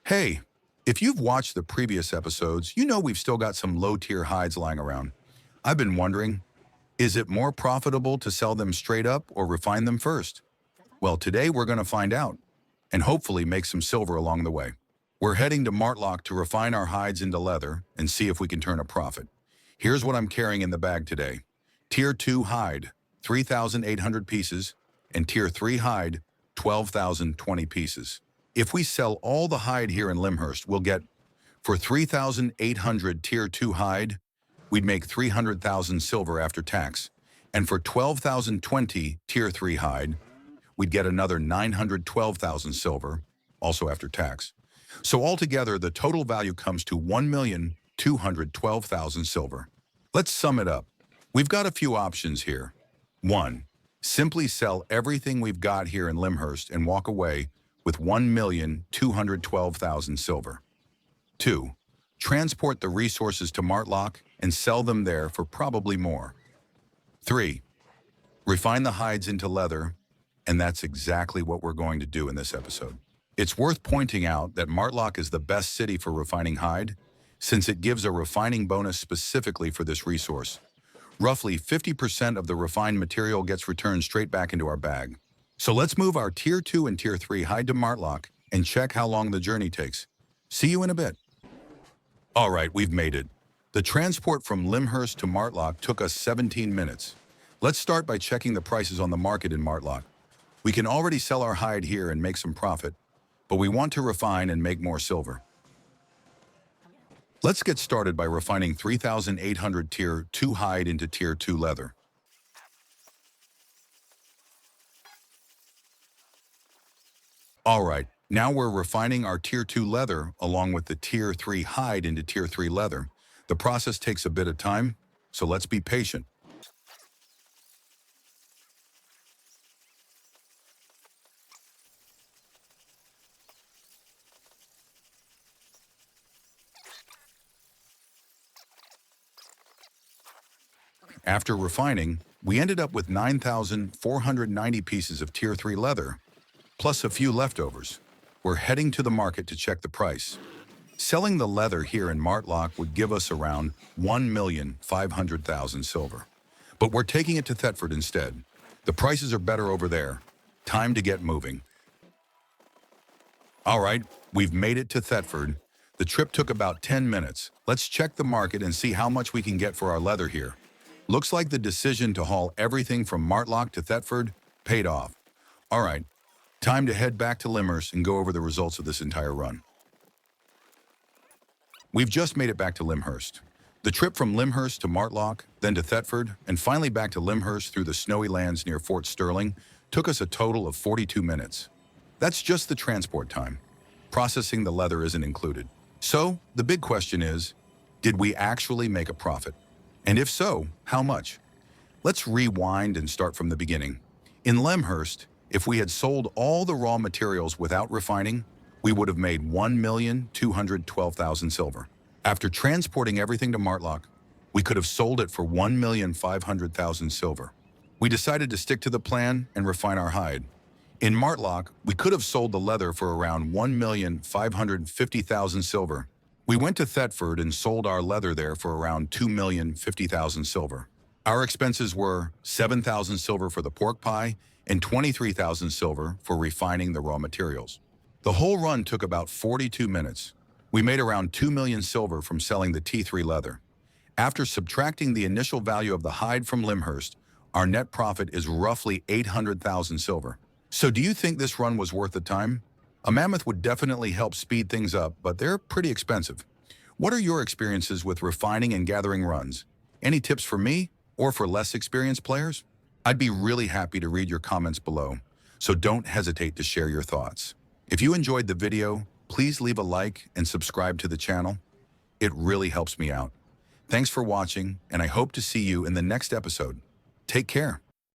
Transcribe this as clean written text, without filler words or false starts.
Hey, if you've watched the previous episodes, you know we've still got some low-tier hides lying around. I've been wondering, is it more profitable to sell them straight up or refine them first? Well, today we're going to find out, and hopefully make some silver along the way. We're heading to Martlock to refine our hides into leather and see if we can turn a profit. Here's what I'm carrying in the bag today. Tier 2 hide, 3,800 pieces, and Tier 3 hide, 12,020 pieces. If we sell all the hide here in Lymhurst, we'll get, for 3,800 Tier 2 hide, we'd make 300,000 silver after tax. And for 12,020 Tier 3 hide, we'd get another 912,000 silver, also after tax. So altogether, the total value comes to 1,212,000 silver. Let's sum it up. We've got a few options here. 1. Simply sell everything we've got here in Lymhurst and walk away with 1,212,000 silver. 2. Transport the resources to Martlock and sell them there for probably more. 3. Refine the hides into leather, and that's exactly what we're going to do in this episode. It's worth pointing out that Martlock is the best city for refining hide, since it gives a refining bonus specifically for this resource. Roughly 50% of the refined material gets returned straight back into our bag. So let's move our Tier 2 and Tier 3 hide to Martlock and check how long the journey takes. See you in a bit. All right, we've made it. The transport from Lymhurst to Martlock took us 17 minutes. Let's start by checking the prices on the market in Martlock. We can already sell our hide here and make some profit, but we want to refine and make more silver. Let's get started by refining 3,800 Tier 2 hide into Tier 2 leather. All right, now we're refining our Tier 2 leather along with the Tier 3 hide into Tier 3 leather. The process takes a bit of time, so let's be patient. After refining, we ended up with 9,490 pieces of Tier 3 leather, plus a few leftovers. We're heading to the market to check the price. Selling the leather here in Martlock would give us around 1,500,000 silver. But we're taking it to Thetford instead. The prices are better over there. Time to get moving. All right, we've made it to Thetford. The trip took about 10 minutes. Let's check the market and see how much we can get for our leather here. Looks like the decision to haul everything from Martlock to Thetford paid off. All right, time to head back to Lymhurst and go over the results of this entire run. We've just made it back to Lymhurst. The trip from Lymhurst to Martlock, then to Thetford, and finally back to Lymhurst through the snowy lands near Fort Stirling took us a total of 42 minutes. That's just the transport time. Processing the leather isn't included. So, the big question is, did we actually make a profit? And if so, how much? Let's rewind and start from the beginning. In Lymhurst, if we had sold all the raw materials without refining, we would have made 1,212,000 silver. After transporting everything to Martlock, we could have sold it for 1,500,000 silver. We decided to stick to the plan and refine our hide. In Martlock, we could have sold the leather for around 1,550,000 silver. We went to Thetford and sold our leather there for around 2,050,000 silver. Our expenses were 7,000 silver for the pork pie and 23,000 silver for refining the raw materials. The whole run took about 42 minutes. We made around 2 million silver from selling the T3 leather. After subtracting the initial value of the hide from Lymhurst, our net profit is roughly 800,000 silver. So do you think this run was worth the time? A mammoth would definitely help speed things up, but they're pretty expensive. What are your experiences with refining and gathering runs? Any tips for me or for less experienced players? I'd be really happy to read your comments below, so don't hesitate to share your thoughts. If you enjoyed the video, please leave a like and subscribe to the channel. It really helps me out. Thanks for watching, and I hope to see you in the next episode. Take care.